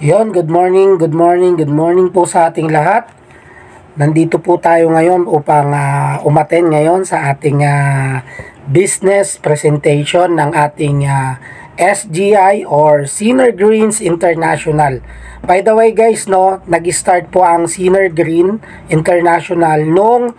Good morning, good morning, good morning po sa ating lahat. Nandito po tayo ngayon upang umattend ngayon sa ating business presentation ng ating SGI or Sinner Greens International. By the way guys, nag-start po ang Sinner Green International noong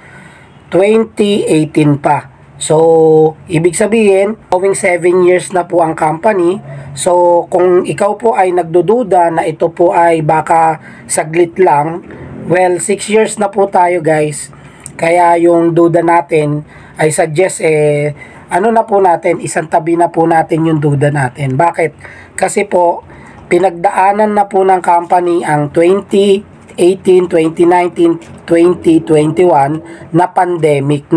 2018 pa. So, ibig sabihin, going 7 years na po ang company. So, kung ikaw po ay nagdududa na ito po ay baka saglit lang, well, 6 years na po tayo guys. Kaya yung duda natin, I suggest isang tabi na po natin yung duda natin. Bakit? Kasi po, pinagdaanan na po ng company ang 2018, 2019, 2021 na pandemic,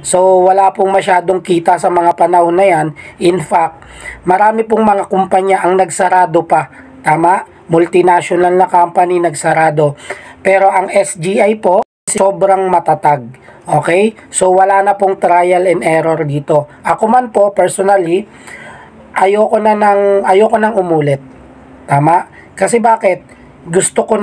So, wala pong masyadong kita sa mga panahon na yan. In fact, marami pong mga kumpanya ang nagsarado pa. Tama? Multinational na company nagsarado. Pero ang SGI po, sobrang matatag. Okay? So, wala na pong trial and error dito. Ako man po, personally, ayoko nang umulit. Tama? Kasi bakit? Gusto kong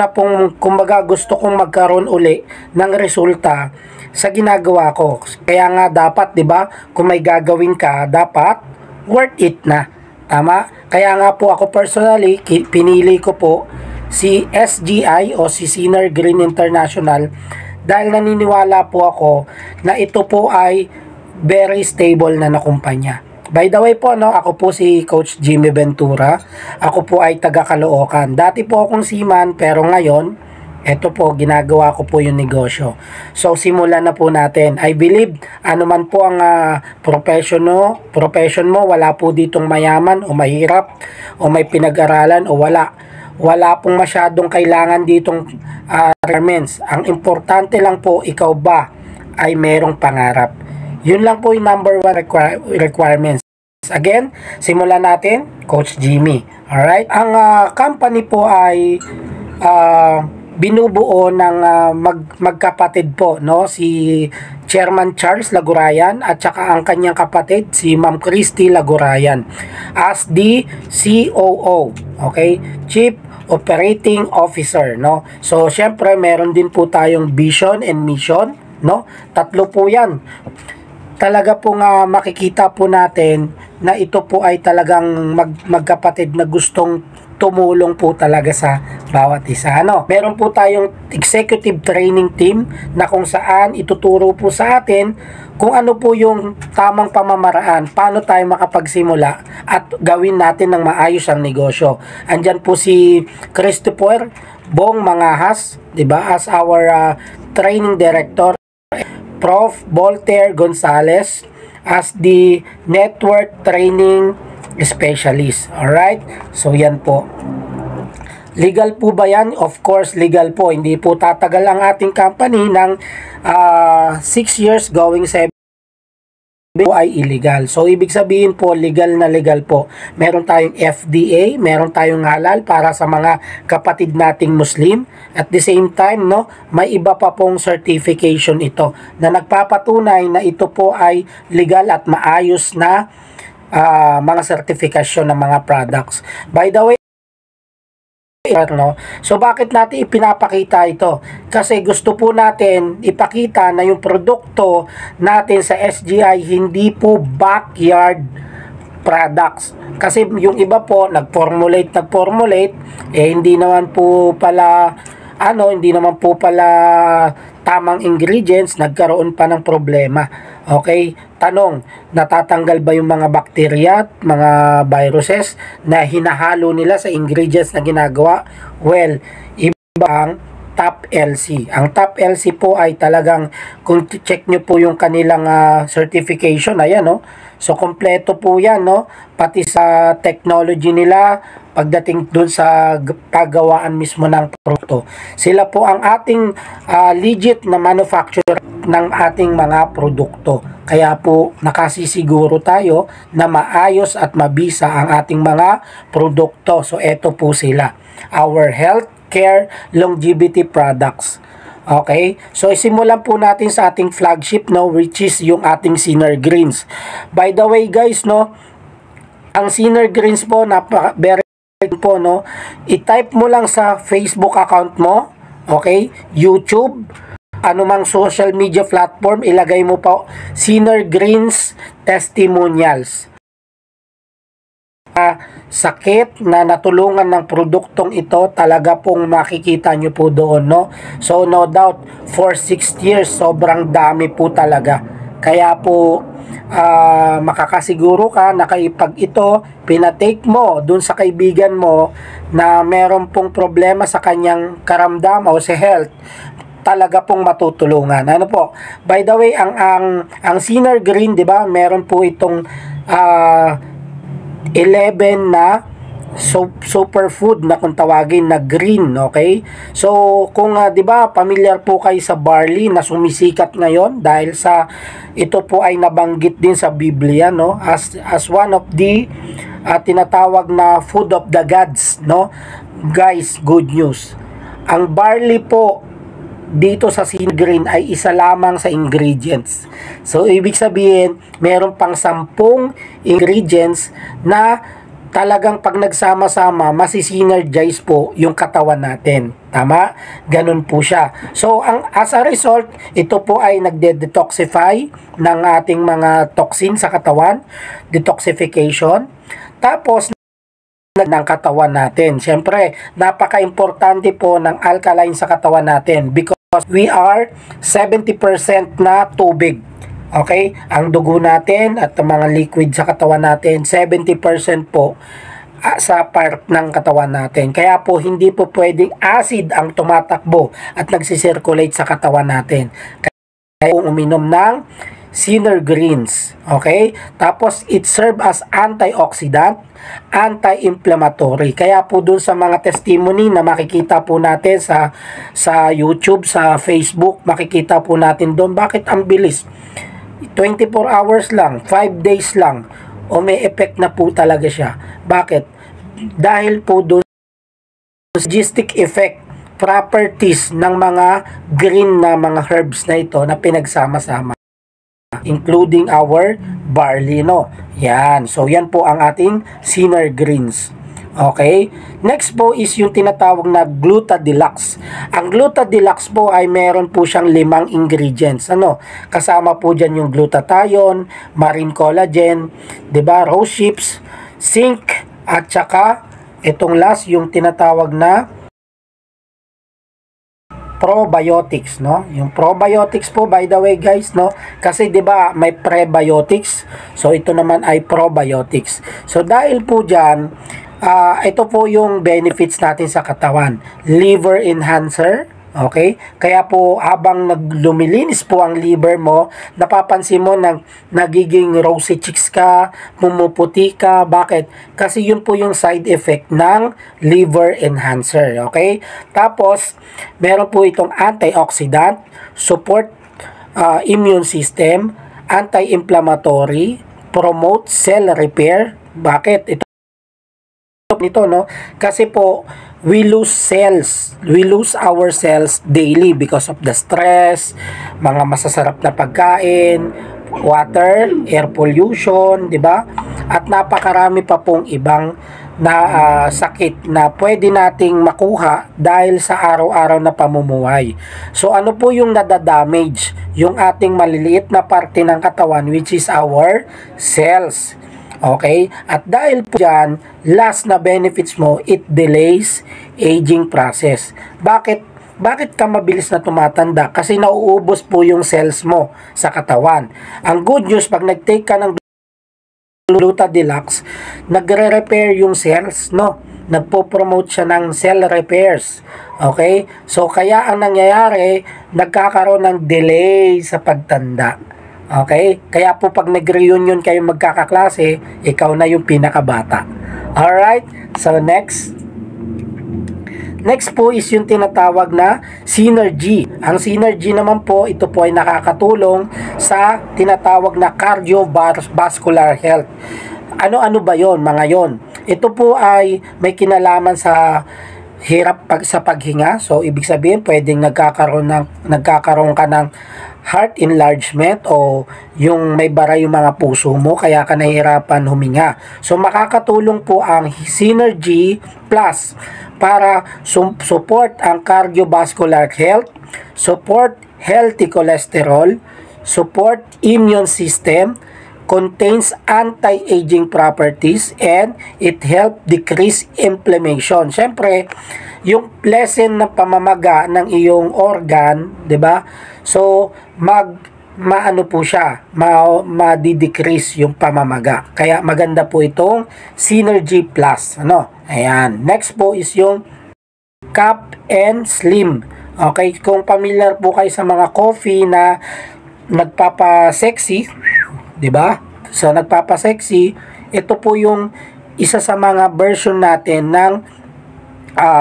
magkaroon uli ng resulta sa ginagawa ko. Kaya nga dapat, 'di ba, kung may gagawin ka, dapat worth it na. Tama? Kaya nga po ako personally, pinili ko po si SGI o si Sinner Green International dahil naniniwala po ako na ito po ay very stable na kumpanya. By the way po, ako po si Coach Jimmy Ventura. Ako po ay taga Caloocan. Dati po akong seaman, pero ngayon, eto po, ginagawa ko po yung negosyo. So, simulan na po natin. I believe, ano man po ang profession mo, wala po ditong mayaman o mahirap o may pinag-aralan o wala. Wala pong masyadong kailangan ditong requirements. Ang importante lang po, ikaw ba ay merong pangarap. Yun lang po yung number 1 requirements. Again, simulan natin, Coach Jimmy. Alright? Ang company po ay binubuo ng magkapatid po, si Chairman Charles Lagurayan at saka ang kanyang kapatid, si Ma'am Christy Lagurayan, as the COO, okay? Chief Operating Officer, So, syempre, meron din po tayong vision and mission, Tatlo po yan. Talaga pong makikita po natin na ito po ay talagang magkapatid na gustong tumulong po talaga sa bawat isa. Meron po tayong executive training team na kung saan ituturo po sa atin kung ano po yung tamang pamamaraan, paano tayo makapagsimula at gawin natin ng maayos ang negosyo. Andyan po si Christopher Bong Mangahas, 'di ba, as our training director. Prof. Voltaire Gonzalez as the Network Training Specialist. Alright? So, yan po. Legal po ba yan? Of course, legal po. Hindi po tatagal ang ating company ng 6 years going 7 po ay illegal. So, ibig sabihin po, legal na legal po. Meron tayong FDA, meron tayong halal para sa mga kapatid nating Muslim. At the same time, may iba pa pong certification ito na nagpapatunay na ito po ay legal at maayos na mga certification ng mga products. By the way, so bakit natin ipinapakita ito? Kasi gusto po natin ipakita na yung produkto natin sa SGI hindi po backyard products. Kasi yung iba po nag-formulate, hindi naman po pala tamang ingredients, nagkaroon pa ng problema. Okay? Tanong, natatanggal ba yung mga bacteria at mga viruses na hinahalo nila sa ingredients na ginagawa? Well, iba ang Top LC. Ang Top LC po ay talagang, kung check nyo po yung kanilang certification, ayan, So, kompleto po yan, Pati sa technology nila, pagdating dun sa paggawaan mismo ng produkto. Sila po ang ating legit na manufacturer ng ating mga produkto. Kaya po, nakasisiguro tayo na maayos at mabisa ang ating mga produkto. So, eto po sila. Our healthcare longevity products. Okay? So, isimulan po natin sa ating flagship, which is yung ating Sinner Greens. By the way, guys, ang Sinner Greens po, very po, no, i-type mo lang sa Facebook account mo, okay, YouTube, anumang social media platform, ilagay mo po Sinner Greens Testimonials. Sakit na natulungan ng produktong ito, talaga pong makikita nyo po doon, no? So no doubt for 6 years sobrang dami po talaga, kaya po makakasiguro ka na pag ito pinatake mo dun sa kaibigan mo na meron pong problema sa kanyang karamdaman o sa health, talaga pong matutulungan. Ano po? By the way, ang Sinner Green, 'di ba? Meron po itong 11 na superfood na kung tawagin na green, okay? So kung 'di ba familiar po kayo sa barley na sumisikat ngayon dahil sa ito po ay nabanggit din sa Biblia, no? As one of the tinatawag na food of the gods, no? Guys, good news. Ang barley po dito sa Sinner Green ay isa lamang sa ingredients. So ibig sabihin, meron pang 10 ingredients na talagang pag nagsama-sama, masisynergize po yung katawan natin. Tama? Ganun po siya. So, as a result, ito po ay nagde-detoxify ng ating mga toxin sa katawan, detoxification. Tapos, ng katawan natin. Siyempre, napaka-importante po ng alkaline sa katawan natin because we are 70% na tubig. Okay? Ang dugo natin at mga liquid sa katawan natin, 70% po sa part ng katawan natin. Kaya po, hindi po pwedeng acid ang tumatakbo at nagsisirculate sa katawan natin. Kaya po, uminom ng Sinner Greens. Okay? Tapos, it serve as antioxidant, anti-inflammatory. Kaya po dun sa mga testimony na makikita po natin sa YouTube, sa Facebook, makikita po natin doon, bakit ang bilis? 24 hours lang, 5 days lang, o may effect na po talaga siya. Bakit? Dahil po doon synergistic effect, properties ng mga green na mga herbs na ito na pinagsama-sama, including our barley, no? Yan. So, yan po ang ating Sinner Greens. Okay? Next po is yung tinatawag na Gluta Deluxe. Ang Gluta Deluxe po ay meron po siyang 5 ingredients. Ano? Kasama po dyan yung glutathione, marine collagen, 'di ba? Rose chips, zinc, at saka itong last yung tinatawag na probiotics, no? Yung probiotics po, by the way guys, no? Kasi 'di ba may prebiotics. So ito naman ay probiotics. So dahil po diyan, ito po yung benefits natin sa katawan. Liver enhancer, okay? Kaya po habang lumilinis po ang liver mo, napapansin mo na nagiging rosy cheeks ka, pumuputi ka. Bakit? Kasi yun po yung side effect ng liver enhancer, okay? Tapos, meron po itong antioxidant, support immune system, anti-inflammatory, promote cell repair. Bakit? Ito nito, no? Kasi po we lose our cells daily because of the stress, mga masasarap na pagkain, water, air pollution, 'di ba? At napakarami pa pong ibang na sakit na pwede nating makuha dahil sa araw-araw na pamumuhay. So ano po yung nadadamage? Yung ating maliliit na parte ng katawan, which is our cells. Okay? At dahil po dyan, last na benefits mo, it delays aging process. Bakit ka mabilis na tumatanda? Kasi nauubos po yung cells mo sa katawan. Ang good news, pag nag-take ka ng Gluta Deluxe, nagre-repair yung cells, no? Nagpo-promote siya ng cell repairs. Okay? So, kaya ang nangyayari, nagkakaroon ng delay sa pagtanda. Okay? Kaya po pag nag-reunion kayo magkakaklase, ikaw na yung pinakabata. Alright? So, next. Next po is yung tinatawag na Synergy. Ang Synergy naman po, ito po ay nakakatulong sa tinatawag na cardiovascular health. Ano-ano ba yon, mga yon? Ito po ay may kinalaman sa hirap sa paghinga. So, ibig sabihin, pwedeng nagkakaroon ka ng heart enlargement o yung may bara yung mga puso mo kaya ka nahihirapan huminga. So makakatulong po ang Synergy Plus para support ang cardiovascular health, support healthy cholesterol, support immune system, contains anti-aging properties, and it help decrease inflammation. Siyempre, yung pleasant na pamamaga ng iyong organ, 'di ba? So, maano po siya, ma-decrease yung pamamaga. Kaya maganda po itong Synergy Plus, ano? Ayan. Next po is yung Cup and Slim. Okay, kung familiar po kayo sa mga coffee na nagpapa-sexy, 'di ba? So nagpapa-sexy, ito po yung isa sa mga version natin ng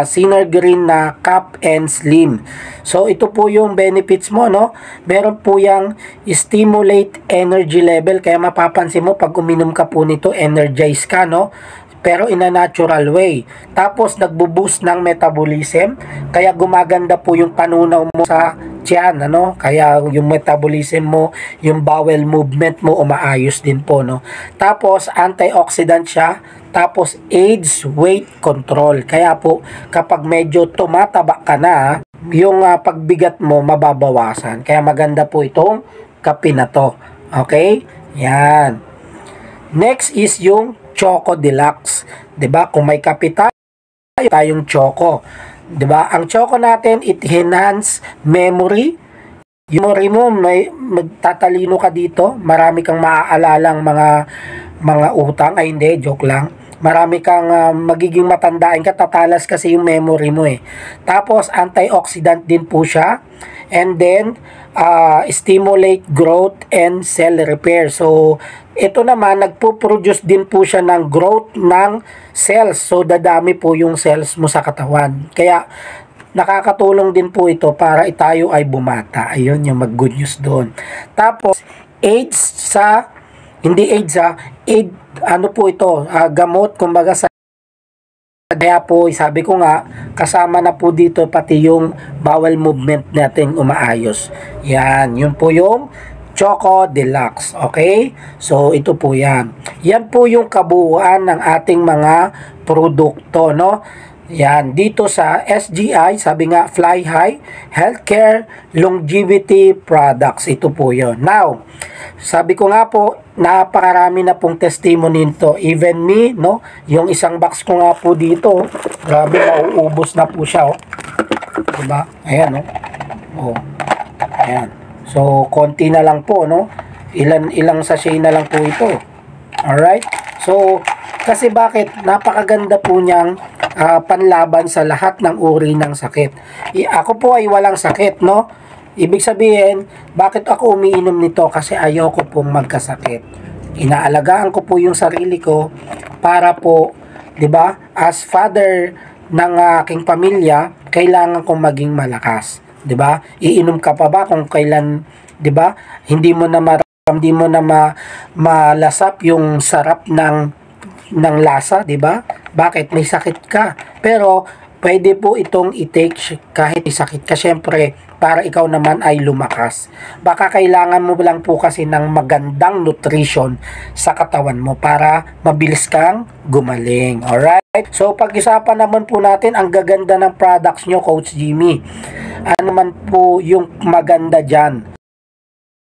Synergreen na Cup and Slim. So ito po yung benefits mo, no? Meron po yang stimulate energy level, kaya mapapansin mo pag uminom ka po nito, energize ka, no? Pero in a natural way. Tapos nagbo-boost ng metabolism, kaya gumaganda po yung panunaw mo sa tiyan, ano? Kaya yung metabolism mo, yung bowel movement mo umaayos din po, no? Tapos antioxidant siya, tapos aids weight control. Kaya po kapag medyo tumataba ka na, yung pagbigat mo mababawasan. Kaya maganda po itong kape na to. Okay? Yan. Next is yung Choco Deluxe, 'di ba? Kung may kape tayong Choco, 'di ba? Ang Choco natin, it enhance memory. Yung memory mo, may magtatalino ka dito, marami kang maaalalang mga utang, ay hindi, joke lang. Marami kang magiging matandaan ka, tatalas kasi yung memory mo eh. Tapos antioxidant din po siya. And then stimulate growth and cell repair. So ito naman, nagpo-produce din po siya ng growth ng cells. So dadami po yung cells mo sa katawan. Kaya nakakatulong din po ito para tayo ay bumata. Ayun yung mag-good news doon. Tapos AIDS sa, hindi AIDS aid, ano po ito, gamot kumbaga sa, kaya po sabi ko nga, kasama na po dito pati yung bowel movement natin umaayos. Yan, yun po yung Choco Deluxe. Okay? So ito po yan. Yan po yung kabuuan ng ating mga produkto, no? Yan, dito sa SGI, sabi nga, Fly High Healthcare Longevity Products. Ito po yun. Now, sabi ko nga po, napakarami na pong testimony nito. Even me, no? Yung isang box ko nga po dito, grabe, mauubos na po siya, oh. Diba? Ayan, oh. Oh. Ayan. So, konti na lang po, no? Ilang sachet na lang po ito. Alright? So, kasi bakit? Napakaganda po niyang panlaban sa lahat ng uri ng sakit. Ako po ay walang sakit, no? Ibig sabihin, bakit ako umiinom nito? Kasi ayoko pong magkasakit. Inaalagaan ko po yung sarili ko para po, 'di ba? As father ng aking pamilya, kailangan kong maging malakas, 'di ba? Iinom ka pa ba kung kailan, 'di ba? Hindi mo na malasap yung sarap ng lasa, 'di ba? Bakit? May sakit ka. Pero pwede po itong i-take kahit may sakit ka, syempre, para ikaw naman ay lumakas. Baka kailangan mo lang po kasi ng magandang nutrition sa katawan mo para mabilis kang gumaling. Alright? So, pag-isapan naman po natin ang gaganda ng products nyo, Coach Jimmy. Ano man po yung maganda dyan?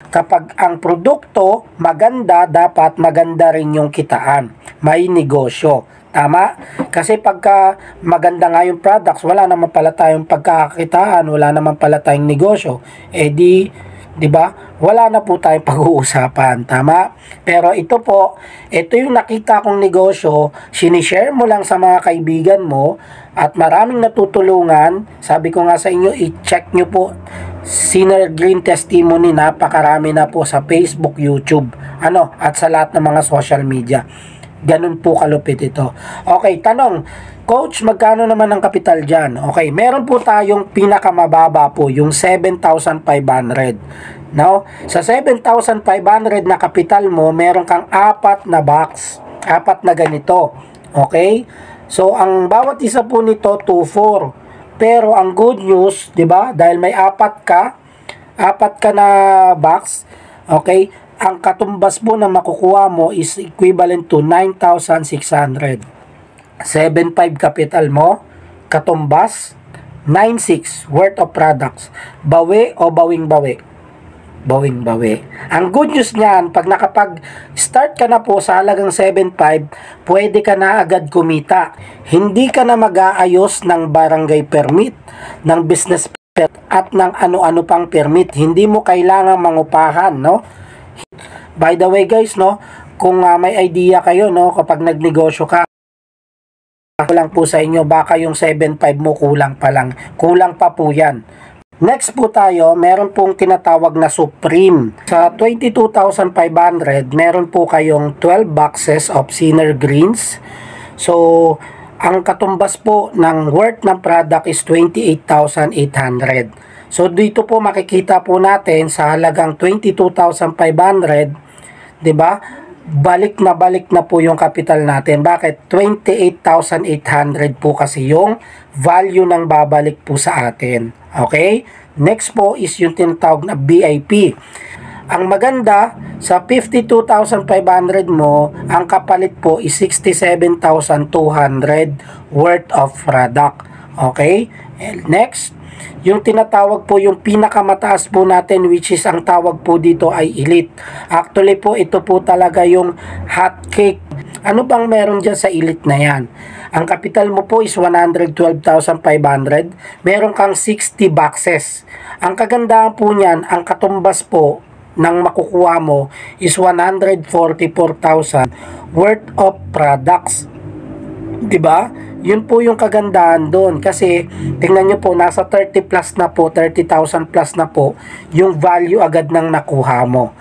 Kapag ang produkto maganda, dapat maganda rin yung kitaan. May negosyo. Tama? Kasi pagka maganda nga yung products, wala naman pala tayong pagkakakitaan, wala naman pala tayong negosyo. Eh di ba? Wala na po tayong pag-uusapan. Tama? Pero ito po, ito yung nakita kong negosyo, sinishare mo lang sa mga kaibigan mo at maraming natutulungan. Sabi ko nga sa inyo, i-check nyo po Synergreen testimony, napakarami na po sa Facebook, YouTube, at sa lahat ng mga social media. Ganun po kalupit ito. Okay, tanong, Coach, magkano naman ang kapital dyan? Okay, meron po tayong pinakamababa po, yung 7,500. Now, sa 7,500 na kapital mo, meron kang 4 na box. 4 na ganito. Okay? So, ang bawat isa po nito, 2,400. Pero, ang good news, di ba? Dahil may 4 ka, 4 ka na box, okay, ang katumbas mo na makukuha mo is equivalent to 9,600. 7,500 capital mo, katumbas, 9,600 worth of products. Bawi o bawing-bawi? Bawing-bawi. Ang good news niyan, pag nakapag-start ka na po sa halagang 7,500, pwede ka na agad kumita. Hindi ka na mag-aayos ng barangay permit, ng business permit, at ng ano-ano pang permit. Hindi mo kailangang mangupahan, no? By the way guys, no, kung may idea kayo, no, kapag nagnegosyo ka, kulang po sa inyo, baka yung 7,500 mo kulang pa lang. Kulang pa po yan. Next po tayo, meron pong tinatawag na Supreme. Sa 22,500, meron po kayong 12 boxes of Sinner Greens. So, ang katumbas po ng worth ng product is 28,800. So, dito po makikita po natin sa halagang 22,500, 'di ba? Balik na po yung capital natin. Bakit? 28,800 po kasi yung value ng babalik po sa atin. Okay? Next po is yung tinatawag na BIP. Ang maganda, sa 52,500 mo, ang kapalit po is 67,200 worth of product. Okay? And next, yung tinatawag po yung pinakamataas po natin, which is ang tawag po dito ay Elite. Actually po, ito po talaga yung hot cake. Ano bang meron dyan sa Elite na yan? Ang capital mo po is 112,500. Meron kang 60 boxes. Ang kagandahan po niyan, ang katumbas po ng makukuha mo is 144,000 worth of products. 'Di ba? Yun po yung kagandahan doon kasi tingnan nyo po, nasa 30 plus na po, 30,000 plus na po yung value agad ng nakuha mo.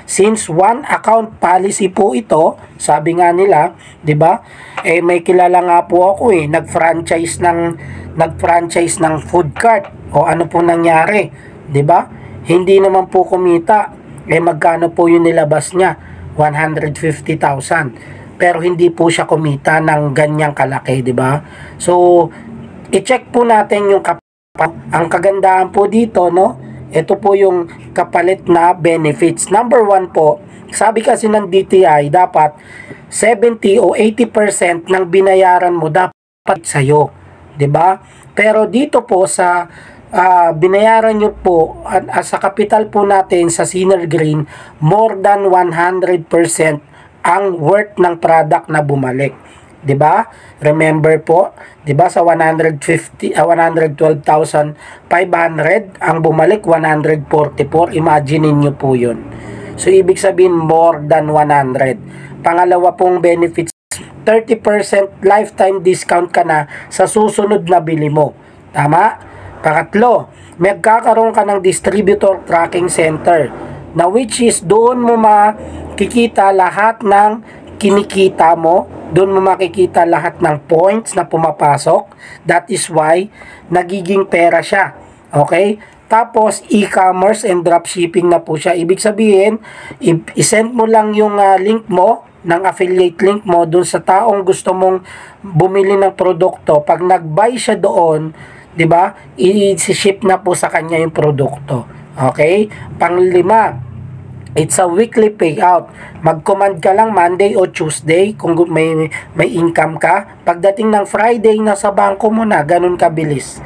Since one account policy po ito, sabi nga nila, 'di ba? May kilala nga po ako nag-franchise ng food cart. O ano po nangyari, 'di ba? Hindi naman po kumita. Magkano po yung nilabas niya? 150,000. Pero hindi po siya kumita ng ganyang kalaki, 'di ba? So, i-check po natin yung ang kagandahan po dito, no? Ito po yung kapalit na benefits. Number 1 po, sabi kasi ng DTI, dapat 70 o 80% ng binayaran mo dapat sa'yo. 'Di ba? Pero dito po sa binayaran nyo po sa capital po natin sa Sinner Green, more than 100% ang worth ng product na bumalik. 'Di ba? Remember po, 'di ba sa 112,500 ang bumalik 144. Imagine niyo po 'yun. So ibig sabihin more than 100. Pangalawa pong benefits, 30% lifetime discount ka na sa susunod na bili mo. Tama? Pangatlo, magkakaroon ka ng distributor tracking center na which is doon mo makikita lahat ng kinikita mo, doon mo makikita lahat ng points na pumapasok. That is why nagiging pera siya. Okay? Tapos e-commerce and dropshipping na po siya. Ibig sabihin, i-send mo lang yung link mo ng affiliate link mo doon sa taong gusto mong bumili ng produkto. Pag nag-buy siya doon, 'di ba? I-ship na po sa kanya yung produkto. Okay? Panglima, it's a weekly payout. Mag-command ka lang Monday o Tuesday kung may income ka. Pagdating ng Friday, nasa bangko mo na. Ganun kabilis.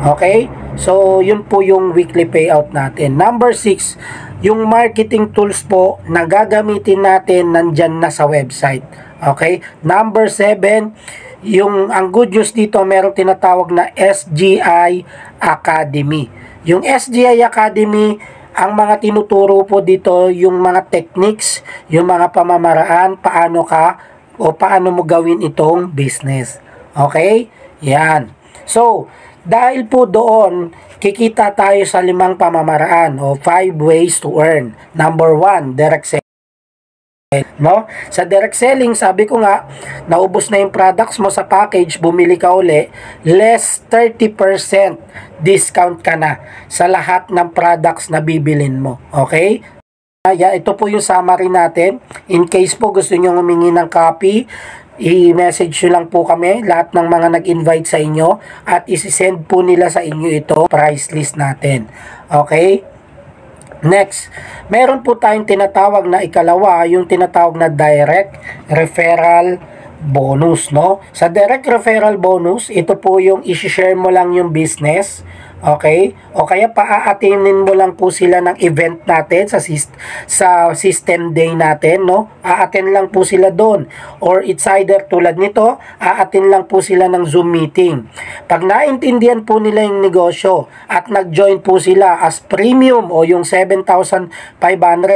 Okay? So, yun po yung weekly payout natin. Number 6, yung marketing tools po na gagamitin natin nandyan na sa website. Okay? Number 7, ang good news dito, merong tinatawag na SGI Academy. Yung SGI Academy, ang mga tinuturo po dito, yung mga techniques, yung mga pamamaraan, paano mo gawin itong business. Okay? Yan. So, dahil po doon, kikita tayo sa 5 pamamaraan o 5 ways to earn. Number 1, direct selling. No? Sa direct selling, sabi ko nga, naubos na yung products mo sa package, bumili ka uli, less 30% discount ka na sa lahat ng products na bibilin mo. Okay? Ito po yung summary natin. In case po gusto nyo humingi ng copy, i-message nyo lang po kami, lahat ng mga nag-invite sa inyo, at isi-send po nila sa inyo ito, price list natin. Okay? Next, meron po tayong tinatawag na ikalawa, yung tinatawag na direct referral bonus, no? Sa direct referral bonus, ito po yung i-share mo lang yung business, okay? O kaya paaatinin mo lang po sila ng event natin sa system day natin, no? Aattend lang po sila doon. Or it's either tulad nito, aattend lang po sila ng Zoom meeting. Pag naintindihan po nila yung negosyo at nag-join po sila as premium o yung 7,500,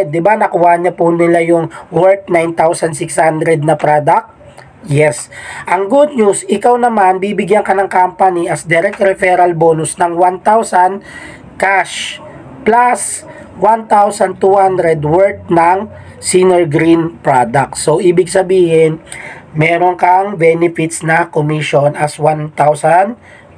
di ba? Nakuha niya po nila yung worth 9,600 na product. Yes. Ang good news, ikaw naman, bibigyan ka ng company as direct referral bonus ng 1,000 cash plus 1,200 worth ng Senior Green product. So, ibig sabihin, meron kang benefits na commission as 1,000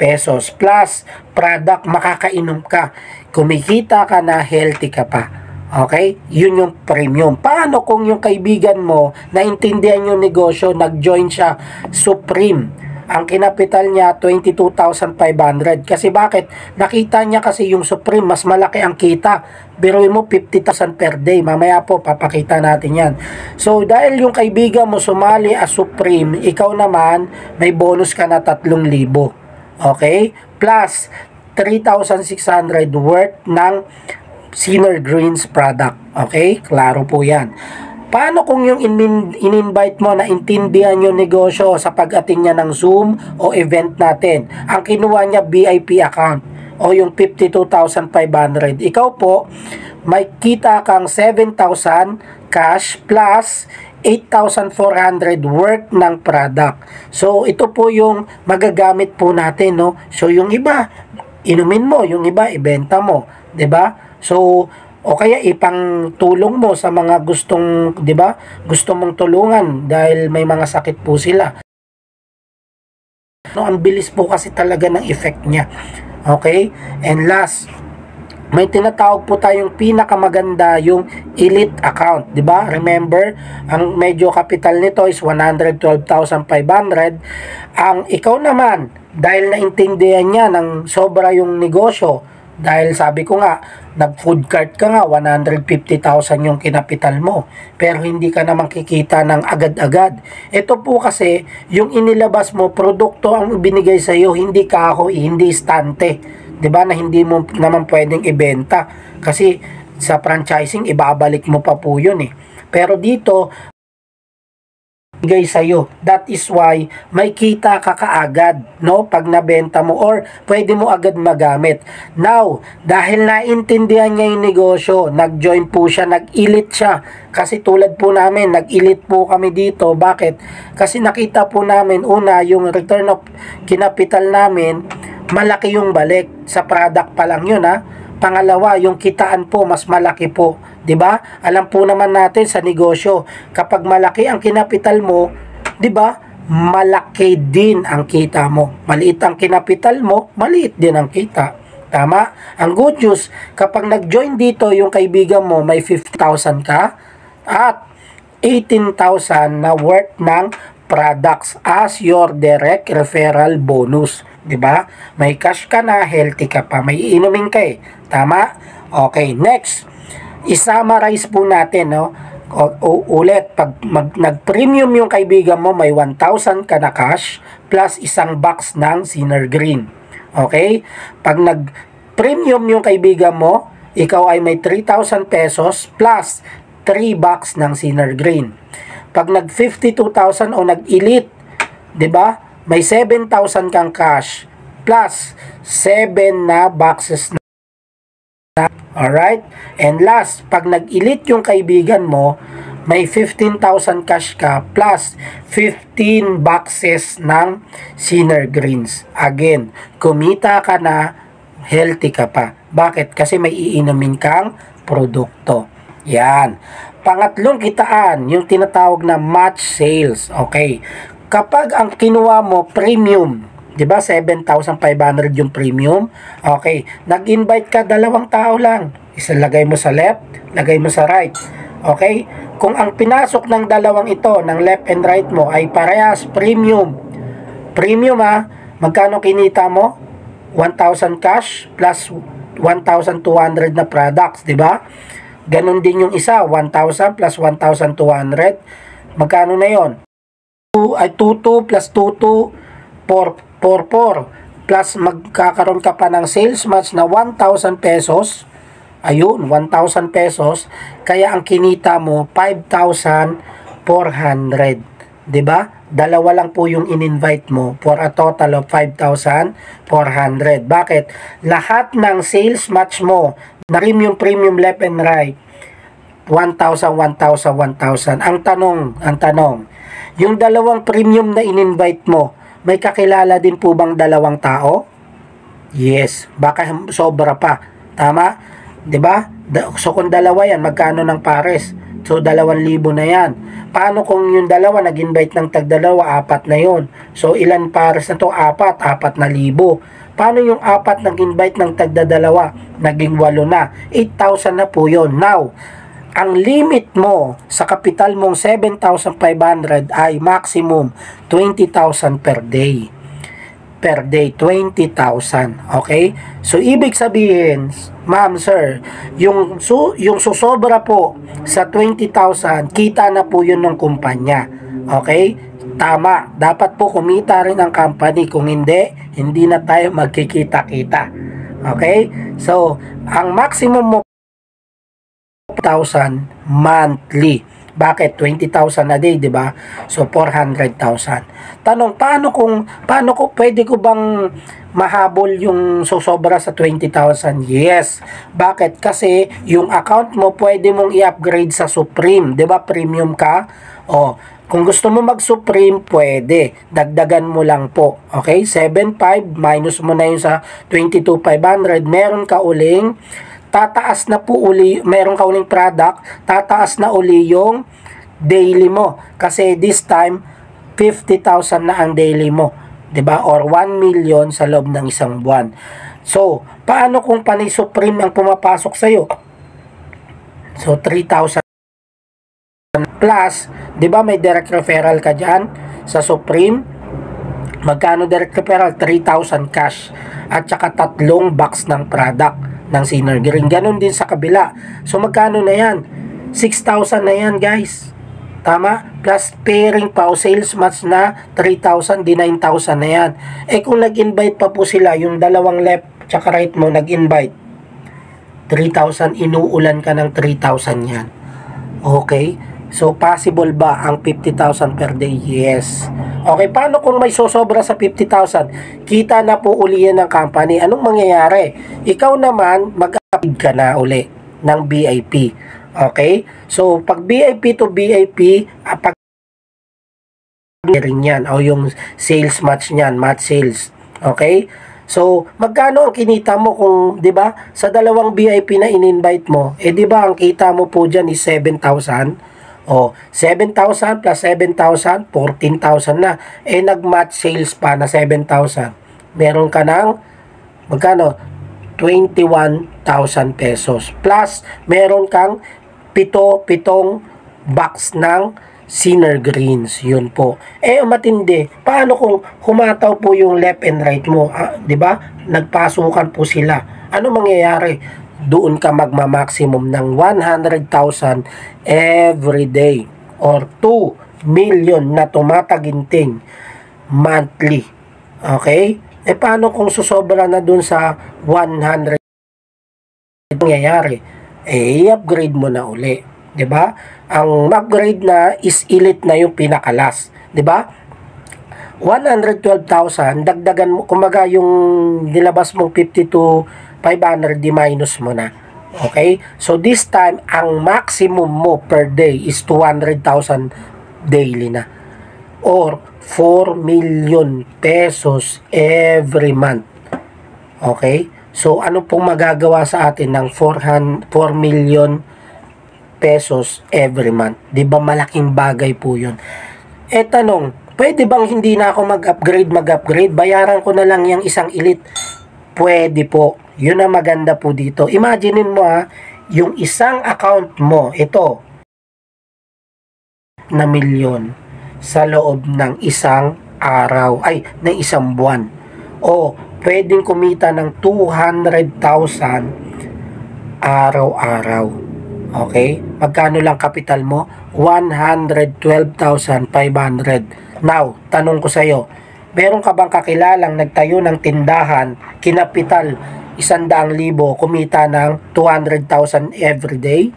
pesos plus product, makakainom ka. Kumikita ka na, healthy ka pa. Okay? Yun yung premium. Paano kung yung kaibigan mo, naintindihan yung negosyo, nag-join siya, Supreme. Ang kinapital niya, 22,500. Kasi bakit? Nakita niya kasi yung Supreme, mas malaki ang kita. Biruin mo, 50,000 per day. Mamaya po, papakita natin yan. So, dahil yung kaibigan mo sumali as Supreme, ikaw naman, may bonus ka na 3,000. Okay? Plus, 3,600 worth ng Senior Greens product. Okay? Klaro po yan. Paano kung yung in-invite mo na intindihan yung negosyo sa pag-ating niya ng Zoom o event natin? Ang kinuha niya VIP account o yung 52,500. Ikaw po, may kita kang 7,000 cash plus 8,400 worth ng product. So, ito po yung magagamit po natin, no? So, yung iba, inumin mo. Yung iba, ibenta mo. 'Di ba? So, o kaya ipang tulong mo sa mga gustong, 'di ba? Gusto mong tulungan dahil may mga sakit po sila. No, ang bilis po kasi talaga ng effect niya. Okay? And last, may tinatawag po tayong pinakamaganda, yung elite account, 'di ba? Remember, ang medyo capital nito is 112,500. Ang ikaw naman, dahil naintindihan niya ng sobra yung negosyo, dahil sabi ko nga, nag-food cart ka nga, 150,000 yung kinapital mo. Pero hindi ka naman kikita ng agad-agad. Ito po kasi, yung inilabas mo, produkto ang binigay sa iyo, hindi kahoy, hindi istante. 'Di ba? Na hindi mo naman pwedeng ibenta. Kasi sa franchising, ibabalik mo pa po yun eh. Pero dito, bigay sa'yo. That is why may kita ka kaagad, no? Pag nabenta mo or pwede mo agad magamit. Now, dahil naintindihan niya yung negosyo, nag-join po siya, nag-elite siya. Kasi tulad po namin, nag-elite po kami dito. Bakit? Kasi nakita po namin, una, yung return of kinapital namin, malaki yung balik. Sa product pa lang yun, ha? Pangalawa, yung kitaan po, mas malaki po. 'Di ba? Alam po naman natin sa negosyo, kapag malaki ang kinapital mo, 'di ba? Malaki din ang kita mo. Maliit ang kinapital mo, maliit din ang kita. Tama? Ang good news, kapag nag-join dito yung kaibigan mo, may 50,000 ka at 18,000 na worth ng products as your direct referral bonus. 'Di ba? May cash ka na, healthy ka pa, may iinumin ka eh. Tama? Okay, next. I-summarize po natin, no? Ulit, pag nag-premium yung kaibigan mo, may 1,000 ka na cash plus isang box ng Senior Green. Okay? Pag nag-premium yung kaibigan mo, ikaw ay may 3,000 pesos plus 3 box ng Senior Green. Pag nag-52,000 o nag-elite, 'di ba? May 7,000 kang cash plus 7 na boxes na. Alright? And last, pag nag-elite yung kaibigan mo, may 15,000 cash ka plus 15 boxes ng Senior Greens. Again, kumita ka na, healthy ka pa. Bakit? Kasi may iinumin kang produkto. Yan. Pangatlong kitaan, yung tinatawag na match sales. Okay. Kapag ang kinuha mo premium, 'di ba? 7,500 yung premium. Okay. Nag-invite ka, 2 tao lang. Isa lagay mo sa left, lagay mo sa right. Okay? Kung ang pinasok ng dalawang ito, ng left and right mo, ay parehas premium. Premium magkano kinita mo? 1,000 cash plus 1,200 na products, di ba? Ganon din yung isa, 1,000 plus 1,200. Magkano na yon? 22 plus 22, 444. Plus magkakaroon ka pa ng sales match na 1,000 pesos. Ayun, 1,000 pesos. Kaya ang kinita mo, 5,400. Diba? Dalawa lang po yung in-invite mo for a total of 5,400. Bakit? Lahat ng sales match mo na premium left and right, 1,000, 1,000, 1,000. Ang tanong, yung dalawang premium na in-invite mo, may kakilala din po bang dalawang tao? Yes. Baka sobra pa. Tama? 'Di ba? So kung dalawa yan, magkano ng pares? So 2,000 na yan. Paano kung yung dalawa nag-invite ng tag-dalawa, 4 na yon? So ilan pares na to? 4,000. Paano yung 4 nag-invite ng tag-dalawa? Naging 8 na. 8,000 na po yon. Now, ang limit mo sa kapital mong 7,500 ay maximum 20,000 per day. Per day, 20,000. Okay? So, ibig sabihin, ma'am, sir, yung susobra po sa 20,000, kita na po yun ng kumpanya. Okay? Tama. Dapat po kumita rin ang company. Kung hindi na tayo magkikita-kita. Okay? So, ang maximum mo 1,000 monthly. Bakit? 20,000 a day, di ba? So, 400,000. Tanong, paano ko, pwede ko bang mahabol yung susobra sa 20,000? Yes. Bakit? Kasi, yung account mo, pwede mong i-upgrade sa Supreme. Di ba? Premium ka? O, kung gusto mo mag-Supreme, pwede. Dagdagan mo lang po. Okay? 7,500, minus mo na yun sa 22,500. Meron ka uling tataas na po uli, meron ka uling product, tataas na uli yung daily mo. Kasi this time, 50,000 na ang daily mo. 'Di ba? Or 1 million sa loob ng isang buwan. So, paano kung panay Supreme ang pumapasok sa'yo? So, 3,000 plus, 'di ba may direct referral ka dyan sa Supreme? Magkano direct referral? 3,000 cash. At saka 3 box ng product ng Synergy Ring. Ganon din sa kabila. So, magkano na yan? 6,000 na yan, guys. Tama? Plus, pairing pa o sales match na 3,000, di 9,000 na yan. Eh, kung nag-invite pa po sila, yung dalawang left tsaka right mo, nag-invite, 3,000, inuulan ka ng 3,000 yan. Okay? So, possible ba ang 50,000 per day? Yes. Okay, paano kung may sosobra sa 50,000? Kita na po uli yan ng company. Anong mangyayari? Ikaw naman, mag-upgrade ka na uli ng BIP. Okay? So, pag BIP to BIP, pag rin yan, o yung sales match niyan, match sales. Okay? So, magkano ang kinita mo kung, 'di ba, sa dalawang BIP na in-invite mo, 'di ba, ang kita mo po diyan is 7,000. O, 7,000 plus 7,000, 14,000 na. Nag-match sales pa na 7,000. Meron ka ng, magkano? 21,000 pesos. Plus, meron kang 7 box ng Synergy Greens. Yun po. Matindi. Paano kung humataw po yung left and right mo? Di ba? Nagpasukan po sila. Ano mangyayari? Doon ka magma-maximum ng 100,000 every day or 2 million na tumataginting monthly. Okay? Paano kung susobra na doon sa 100 nangyayari? I-upgrade mo na uli. 'Di ba? Ang upgrade na is elite na yung pinakalas. 'Di ba? 112,000, dagdagan mo, kumaga yung nilabas mong 52,500, di minus mo na. Okay? So, this time, ang maximum mo per day is 200,000 daily na. Or, 4 million pesos every month. Okay? So, ano pong magagawa sa atin ng 4 million pesos every month? Di ba malaking bagay po yun? Tanong, pwede bang hindi na ako mag-upgrade? Bayaran ko na lang yung isang elite. Pwede po. Yun ang maganda po dito. Imaginein mo yung isang account mo, ito, na milyon sa loob ng isang araw, ay, ng isang buwan. O, pwedeng kumita ng 200,000 araw-araw. Okay? Magkano lang kapital mo? 112,500. Now, tanong ko sa iyo, meron ka bang kakilalang nagtayo ng tindahan, kinapital 100,000, kumita ng 200,000 every day?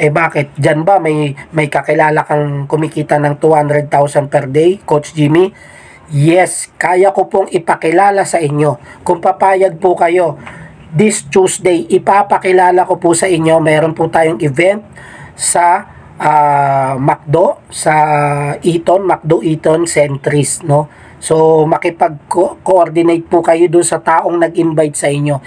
Eh bakit? Diyan ba may kakilala kang kumikita ng 200,000 per day, Coach Jimmy? Yes, kaya ko pong ipakilala sa inyo. Kung papayag po kayo, this Tuesday, ipapakilala ko po sa inyo, meron po tayong event sa McDo, sa McDo Eaton Centris, no? So, makipag-coordinate po kayo dun sa taong nag-invite sa inyo.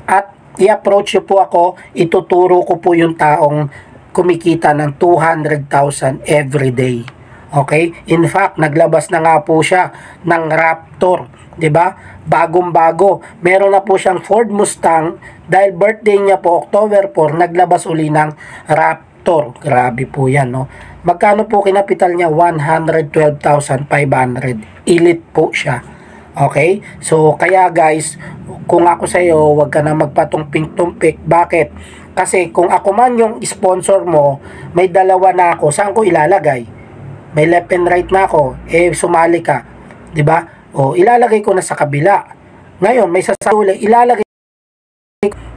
At i-approach nyo po ako, ituturo ko po yung taong kumikita ng 200,000 every day. Okay? In fact, naglabas na nga po siya ng Raptor, 'di ba? Bagong-bago. Meron na po siyang Ford Mustang dahil birthday niya po October 4, naglabas uli ng Raptor. Grabe po 'yan, no? Magkano po kinapital niya? 112,500. Elite po siya. Okay? So, kaya guys, kung ako sa iyo, wag ka na magpatumpik-tumpik. Bakit? Kasi kung ako man yung sponsor mo, may dalawa na ako, saan ko ilalagay? May left and right na ako, eh sumali ka, 'di ba? O ilalagay ko na sa kabila. Ngayon, may sasuli, ilalagay,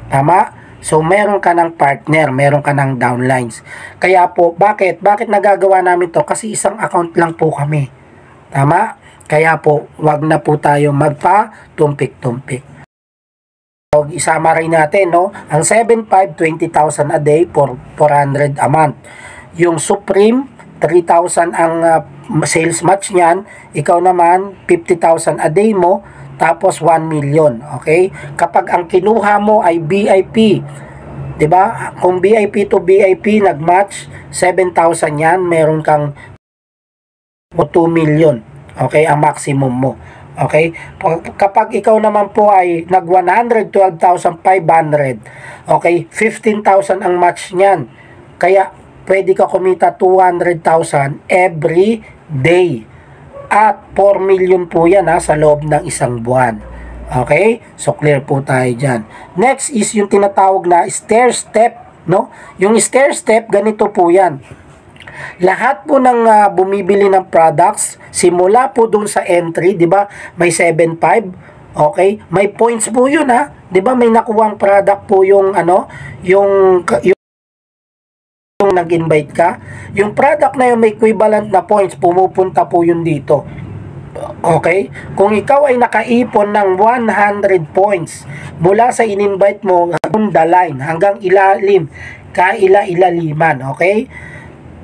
tama? So meron ka ng partner, meron ka ng downlines. Kaya po, bakit nagagawa namin 'to? Kasi isang account lang po kami. Tama? Kaya po, wag na po tayo magpa-tumpik-tumpik. Isama rin natin, no? Ang 7.5, 20,000 a day, 400 a month. Yung Supreme, 3,000 ang sales match niyan. Ikaw naman, 50,000 a day mo, tapos 1 million. Okay? Kapag ang kinuha mo ay VIP, 'di ba? Kung VIP to VIP nag-match, 7,000 yan, meron kang 2 million. Okay? Ang maximum mo. Okay? Kapag ikaw naman po ay nag 112,500, okay, 15,000 ang match niyan. Kaya pwede ka kumita 200,000 every day. At 4 million po yan sa loob ng isang buwan. Okay? So clear po tayo dyan. Next is yung tinatawag na stair step, no? Yung stair step, ganito po yan. Lahat po ng bumibili ng products, simula po dun sa entry, 'di ba? May 7.5, okay? May points po 'yun 'di ba? May nakuwang product po yung yung nag-invite ka. Yung product na yun may equivalent na points, pumupunta po yun dito. Okay? Kung ikaw ay nakaipon ng 100 points mula sa in-invite mo hanggang the line, hanggang ilalim, kaila-ilaliman, okay?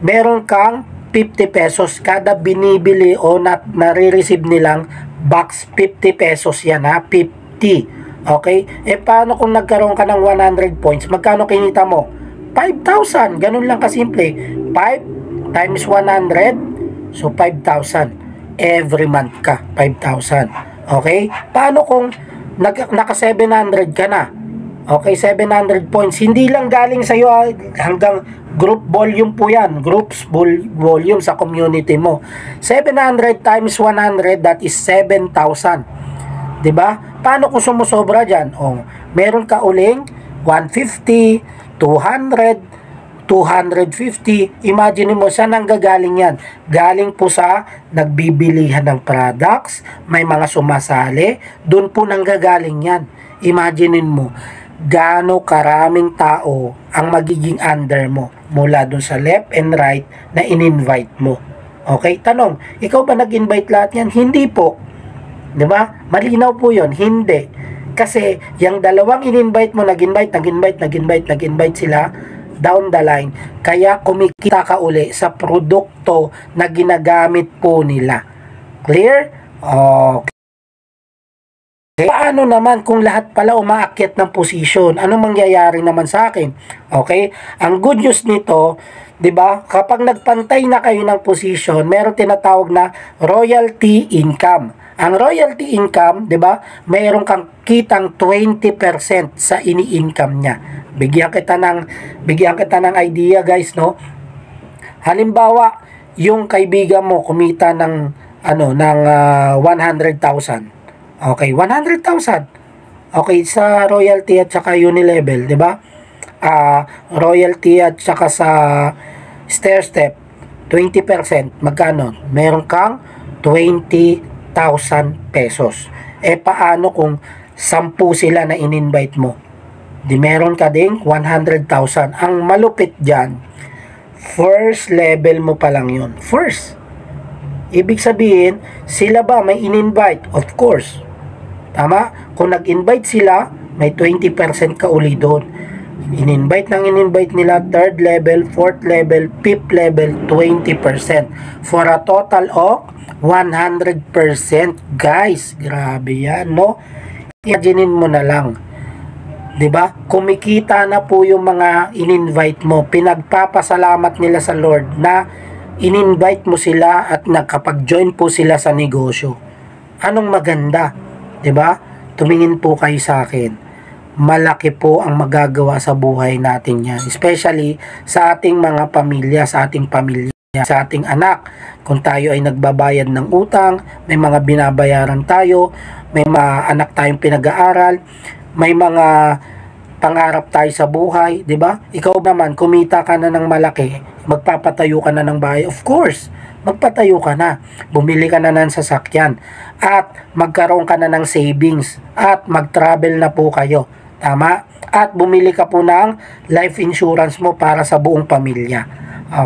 Meron kang 50 pesos kada binibili o nare-receive nilang box. 50 pesos yan 50. Okay? Eh paano kung nagkaroon ka ng 100 points? Magkano kinita mo? 5,000. Ganun lang kasimple. 5 times 100. So 5,000. Every month ka. 5,000. Okay? Paano kung naka 700 ka na? Okay, 700 points. Hindi lang galing sa iyo hanggang group volume po yan. Groups volume sa community mo. 700 times 100, that is 7,000. 'Di ba? Paano kung sumusobra diyan? Meron ka uling 150, 200, 250. Imagine mo saan ang gagaling yan? Galing po sa nagbibilihan ng products, may mga sumasali, doon po nanggagaling yan. Imagine mo gaano karaming tao ang magiging under mo mula dun sa left and right na in-invite mo. Okay? Tanong, ikaw ba nag-invite lahat yan? Hindi po. Di ba? Malinaw po yon. Hindi. Kasi yung dalawang in-invite mo, nag-invite sila down the line. Kaya kumikita ka uli sa produkto na ginagamit po nila. Clear? Okay. Paano naman kung lahat pala umaakyat ng position? Anong mangyayari naman sa akin? Okay? Ang good news nito, 'di ba? Kapag nagpantay na kayo ng position, meron tinatawag na royalty income. Ang royalty income, 'di ba? Meron kang kitang 20% sa ini-income niya. Bigyan kita ng idea, guys, no? Halimbawa, yung kaibigan mo kumita ng 100,000. Okay, 100,000. Okay, sa royalty at saka unilevel, 'di ba? Royalty at saka sa stair step 20%, magkano? Meron kang 20,000 pesos. Paano kung 10 sila na in-invite mo? Di meron ka ding 100,000. Ang malupit dyan, first level mo pa lang yun. First. Ibig sabihin, sila ba may in-invite? Of course. Tama? Kung nag-invite sila, may 20% ka uli doon. In-invite nila, third level, fourth level, fifth level, 20%. For a total of 100%. Guys, grabe yan, no? Imaginein mo na lang. 'Di ba? Kumikita na po yung mga in-invite mo. Pinagpapasalamat nila sa Lord na in-invite mo sila at nakapag-join po sila sa negosyo. Anong maganda? 'Di ba? Tumingin po kayo sa akin. Malaki po ang magagawa sa buhay natin yan. Especially sa ating mga pamilya, sa ating pamilya, sa ating anak. Kung tayo ay nagbabayad ng utang, may mga binabayaran tayo, may mga anak tayong pinag-aaral, may mga pangarap tayo sa buhay, 'di ba? Ikaw naman, kumita ka na ng malaki, magpapatayo ka na ng bahay. Of course, magpatayo ka na. Bumili ka na ng sasakyan at magkaroon ka na ng savings at mag-travel na po kayo. Tama? At bumili ka po ng life insurance mo para sa buong pamilya.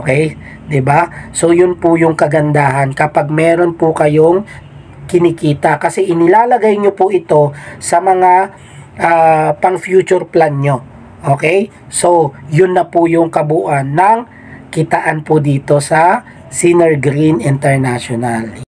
Okay? 'Di ba? So yun po yung kagandahan kapag meron po kayong kinikita kasi inilalagay nyo po ito sa mga pang future plan nyo. Okay? So, yun na po yung kabuuan ng kitaan po dito sa Sinner Green International.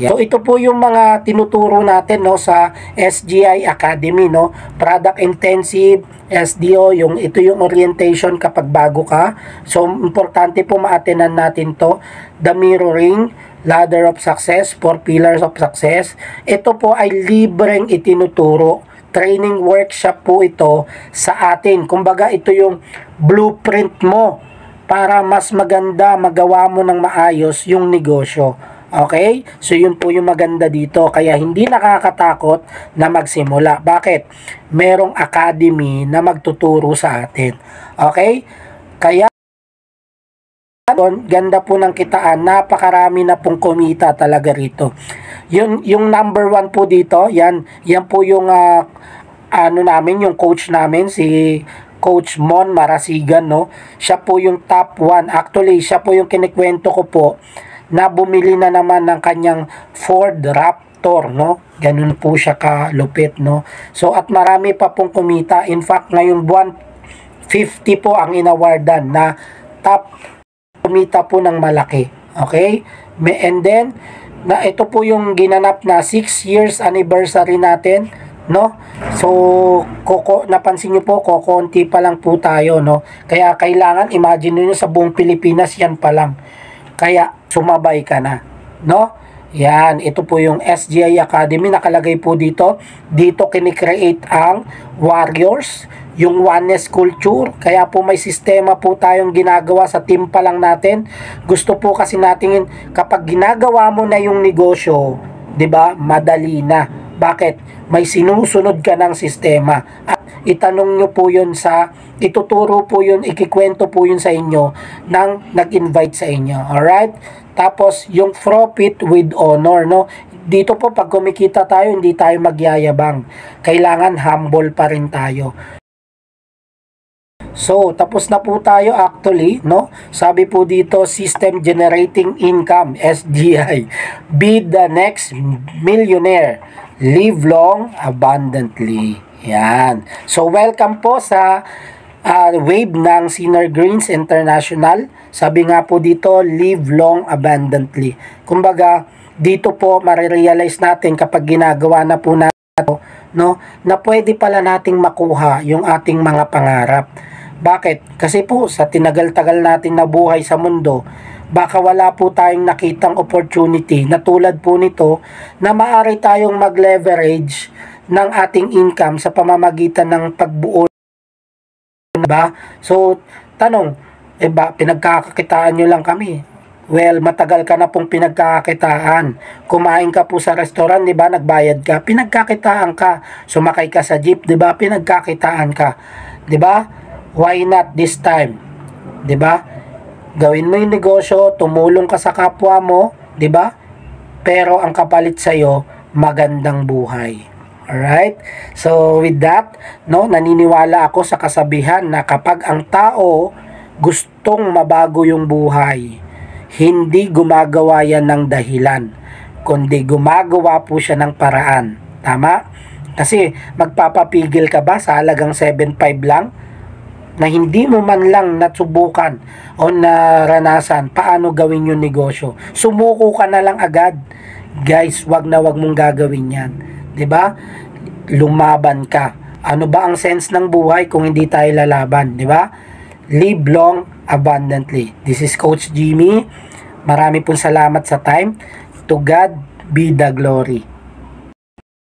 So, ito po yung mga tinuturo natin, no, sa SGI Academy, no? Product Intensive, SDO, ito yung orientation kapag bago ka. So, importante po ma-attenan natin to. The Mirroring, Ladder of Success, 4 Pillars of Success. Ito po ay libreng itinuturo. Training workshop po ito sa atin. Kumbaga, ito yung blueprint mo para mas maganda magawa mo ng maayos yung negosyo. Okay? So, yun po yung maganda dito. Kaya, hindi nakakatakot na magsimula. Bakit? Merong academy na magtuturo sa atin. Okay? Kaya, ganda po ng kitaan. Napakarami na pong kumita talaga rito. Yung number 1 po dito, yan po yung yung coach namin, si Coach Mon Marasigan, no? Siya po yung top 1. Actually, siya po yung kinikwento ko po na bumili na naman ng kanyang Ford Raptor, no? Ganun po siya kalupit, no? So, at marami pa pong kumita. In fact, ngayong buwan, 50 po ang inawardan na top kumita po ng malaki. Okay? And then, ito po yung ginanap na 6 years anniversary natin, no? So, napansin nyo po, konti pa lang po tayo, no? Kaya kailangan, imagine nyo sa buong Pilipinas, yan pa lang. Kaya, sumabay ka na, no? Yan, ito po yung SGI Academy, nakalagay po dito. Dito kinikreate ang warriors, yung oneness culture. Kaya po may sistema po tayong ginagawa sa team pa lang natin. Gusto po kasi natin, kapag ginagawa mo na yung negosyo, 'di ba? Madali na. Bakit? May sinusunod ka ng sistema. At itanong nyo po yun ituturo po yun, ikikwento po yun sa inyo nang nag-invite sa inyo. Alright? Tapos, yung profit with honor, no? Dito po, pag kumikita tayo, hindi tayo magyayabang. Kailangan humble pa rin tayo. So, tapos na po tayo actually, no? Sabi po dito, System Generating Income, SGI. Be the next millionaire. Live long, abundantly. Yan. So, welcome po sa wave ng Sinner Greens International. Sabi nga po dito, live long, abundantly. Kumbaga, dito po marirealize natin kapag ginagawa na po natin, no, na pwede pala nating makuha yung ating mga pangarap. Bakit? Kasi po, sa tinagal-tagal natin na buhay sa mundo, baka wala po tayong nakitang opportunity na tulad po nito na maaari tayong mag-leverage ng ating income sa pamamagitan ng pagbuo. Diba? So, tanong, Diba? Pinagkakakitaan nyo lang kami. Well, matagal ka na pong pinagkakakitaan. Kumain ka po sa restaurant, di ba? Nagbayad ka. Pinagkakitaan ka. Sumakay ka sa jeep, di ba? Pinagkakitaan ka. Di ba? Why not this time? Di ba? Gawin mo yung negosyo, tumulong ka sa kapwa mo, di ba? Pero ang kapalit sa'yo, magandang buhay. Alright? So, with that, no, naniniwala ako sa kasabihan na kapag ang tao gustong mabago yung buhay, hindi gumagawa yan ng dahilan, kundi gumagawa po siya ng paraan. Tama? Kasi magpapapigil ka ba sa halagang 7.5 lang na hindi mo man lang nasubukan o naranasan paano gawin yung negosyo? Sumuko ka na lang agad. Guys, wag na wag mong gagawin yan. 'Di ba? Lumaban ka. Ano ba ang sense ng buhay kung hindi tayo lalaban, 'di ba? Live long abundantly. This is Coach Jimmy. Marami pong salamat sa time. To God be the glory.